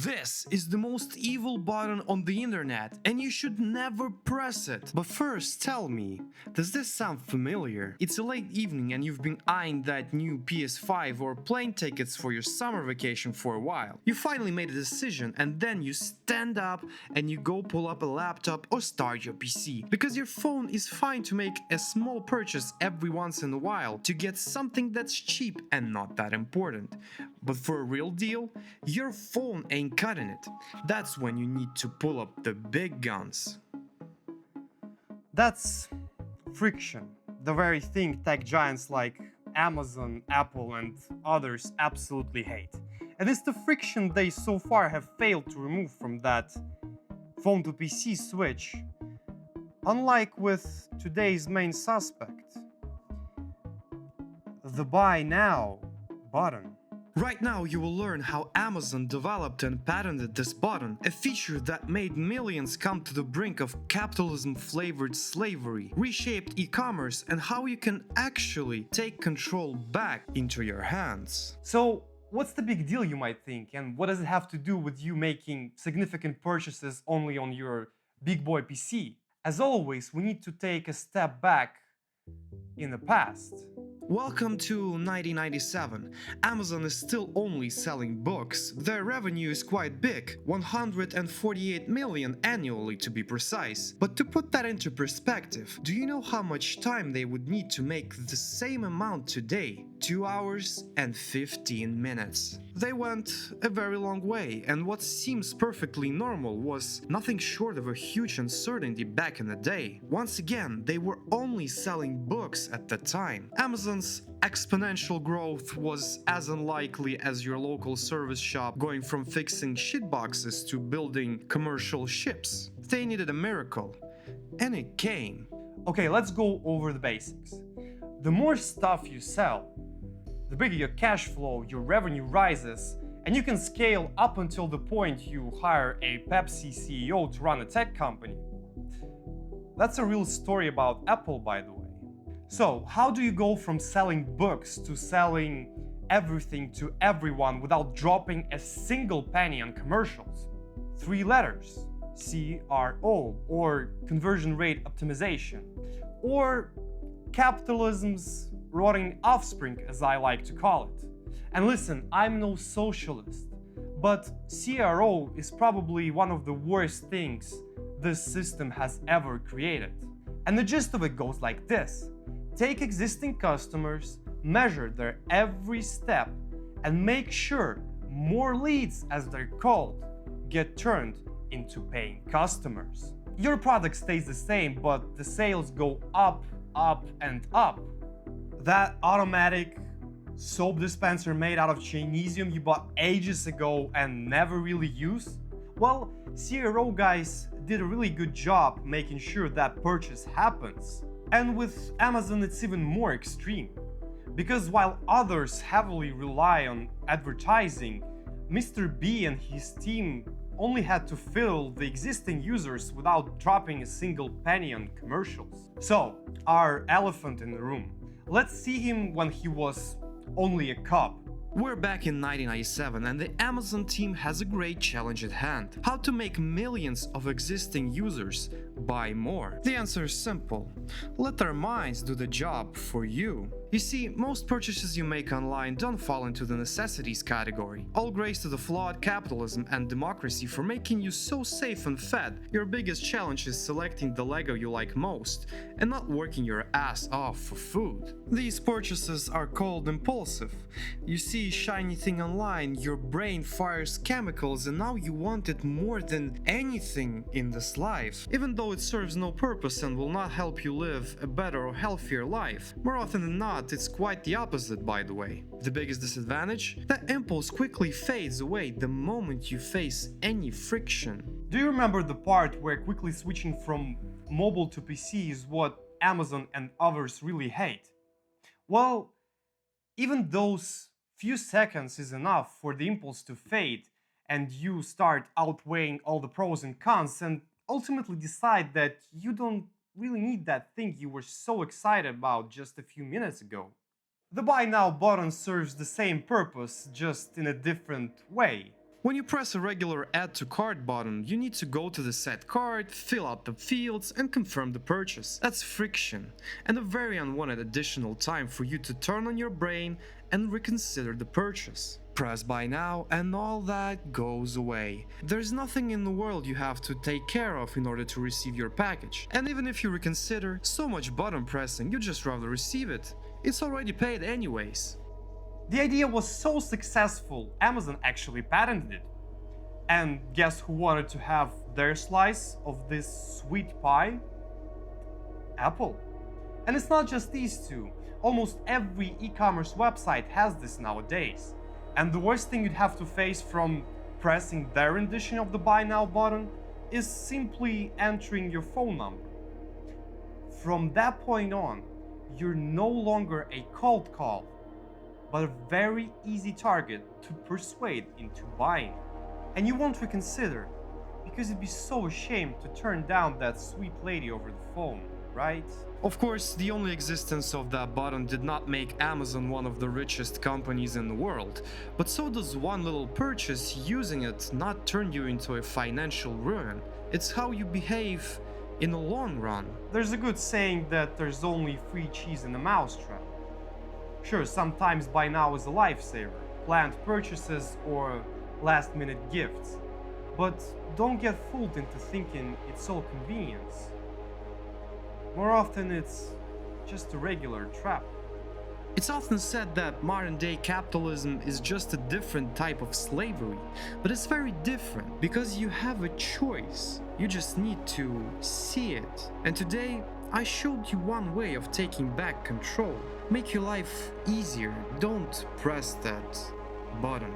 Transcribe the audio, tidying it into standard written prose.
This is the most evil button on the internet and you should never press it. But first tell me, does this sound familiar? It's a late evening and you've been eyeing that new PS5 or plane tickets for your summer vacation for a while. You finally made a decision and then you stand up and you go pull up a laptop or start your PC. Because your phone is fine to make a small purchase every once in a while to get something that's cheap and not that important. But for a real deal, your phone ain't cutting it. That's when you need to pull up the big guns. That's friction, the very thing tech giants like Amazon, Apple, and others absolutely hate. And it's the friction they so far have failed to remove from that phone to PC switch. Unlike with today's main suspect, the Buy Now button. Right now you will learn how Amazon developed and patented this button, a feature that made millions come to the brink of capitalism-flavored slavery, reshaped e-commerce, and how you can actually take control back into your hands. So, what's the big deal, you might think, and what does it have to do with you making significant purchases only on your big boy PC? As always, we need to take a step back in the past. Welcome to 1997. Amazon is still only selling books. Their revenue is quite big, 148 million annually to be precise. But to put that into perspective, do you know how much time they would need to make the same amount today? 2 hours and 15 minutes. They went a very long way, and what seems perfectly normal was nothing short of a huge uncertainty back in the day. Once again, they were only selling books at the time. Amazon's exponential growth was as unlikely as your local service shop going from fixing shitboxes to building commercial ships. They needed a miracle, and it came. Okay, let's go over the basics. The more stuff you sell, the bigger your cash flow, your revenue rises, and you can scale up until the point you hire a Pepsi CEO to run a tech company. That's a real story about Apple, by the way. So, how do you go from selling books to selling everything to everyone without dropping a single penny on commercials? 3 letters: CRO, or conversion rate optimization, or capitalism's rotting offspring, as I like to call it. And listen, I'm no socialist, but CRO is probably one of the worst things this system has ever created. And the gist of it goes like this: take existing customers, measure their every step, and make sure more leads, as they're called, get turned into paying customers. Your product stays the same, but the sales go up, up, and up. That automatic soap dispenser made out of Chinesium you bought ages ago and never really used? Well, CRO guys did a really good job making sure that purchase happens. And with Amazon it's even more extreme. Because while others heavily rely on advertising, Mr. B and his team only had to fill the existing users without dropping a single penny on commercials. So, our elephant in the room. Let's see him when he was only a cub. We're back in 1997 and the Amazon team has a great challenge at hand: how to make millions of existing users buy more. The answer is simple: let their minds do the job for you. You see, most purchases you make online don't fall into the necessities category. All grace to the flawed capitalism and democracy for making you so safe and fed. Your biggest challenge is selecting the Lego you like most and not working your ass off for food. These purchases are called impulsive. You see a shiny thing online, your brain fires chemicals, and now you want it more than anything in this life, even though it serves no purpose and will not help you live a better or healthier life. More often than not, it's quite the opposite, by the way. The biggest disadvantage? That impulse quickly fades away the moment you face any friction. Do you remember the part where quickly switching from mobile to PC is what Amazon and others really hate? Well, even those few seconds is enough for the impulse to fade and you start outweighing all the pros and cons and ultimately decide that you don't really need that thing you were so excited about just a few minutes ago. The Buy Now button serves the same purpose, just in a different way. When you press a regular Add to Cart button, you need to go to the set cart, fill out the fields, and confirm the purchase. That's friction, and a very unwanted additional time for you to turn on your brain and reconsider the purchase. Press buy now and all that goes away. There's nothing in the world you have to take care of in order to receive your package. And even if you reconsider, so much button pressing, you just rather receive it. It's already paid anyways. The idea was so successful, Amazon actually patented it. And guess who wanted to have their slice of this sweet pie? Apple. And it's not just these two. Almost every e-commerce website has this nowadays. And the worst thing you'd have to face from pressing their edition of the buy now button is simply entering your phone number. From that point on, you're no longer a cold call, but a very easy target to persuade into buying. And you won't reconsider, because it'd be so ashamed to turn down that sweet lady over the phone, right? Of course, the only existence of that button did not make Amazon one of the richest companies in the world, but so does one little purchase using it not turn you into a financial ruin. It's how you behave in the long run. There's a good saying that there's only free cheese in a mousetrap. Sure, sometimes buy now is a lifesaver, planned purchases or last-minute gifts, but don't get fooled into thinking it's all convenience. More often, it's just a regular trap. It's often said that modern-day capitalism is just a different type of slavery, but it's very different because you have a choice. You just need to see it. And today, I showed you one way of taking back control. Make your life easier. Don't press that button.